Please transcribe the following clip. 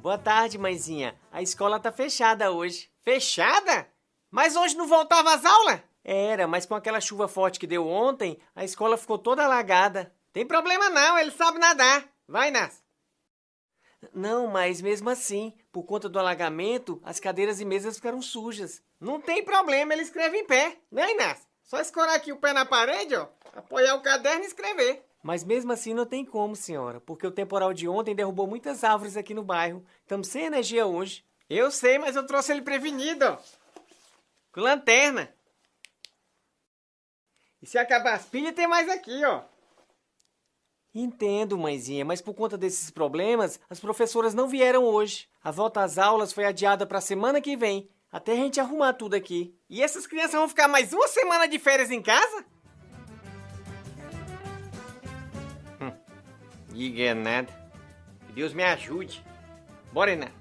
Boa tarde, mãezinha. A escola tá fechada hoje. Fechada? Mas hoje não voltava às aulas? Era, mas com aquela chuva forte que deu ontem, a escola ficou toda alagada. Tem problema não, ele sabe nadar. Vai, Inácio. Não, mas mesmo assim, por conta do alagamento, as cadeiras e mesas ficaram sujas. Não tem problema, ele escreve em pé, né, Inácio? Só escorar aqui o pé na parede, ó, apoiar o caderno e escrever. Mas mesmo assim não tem como, senhora, porque o temporal de ontem derrubou muitas árvores aqui no bairro. Estamos sem energia hoje. Eu sei, mas eu trouxe ele prevenido, ó. Com lanterna. E se acabar as pilhas, tem mais aqui, ó. Entendo, mãezinha, mas por conta desses problemas, as professoras não vieram hoje. A volta às aulas foi adiada para a semana que vem, até a gente arrumar tudo aqui. E essas crianças vão ficar mais uma semana de férias em casa? Diga nada. Que Deus me ajude. Bora, Inácio.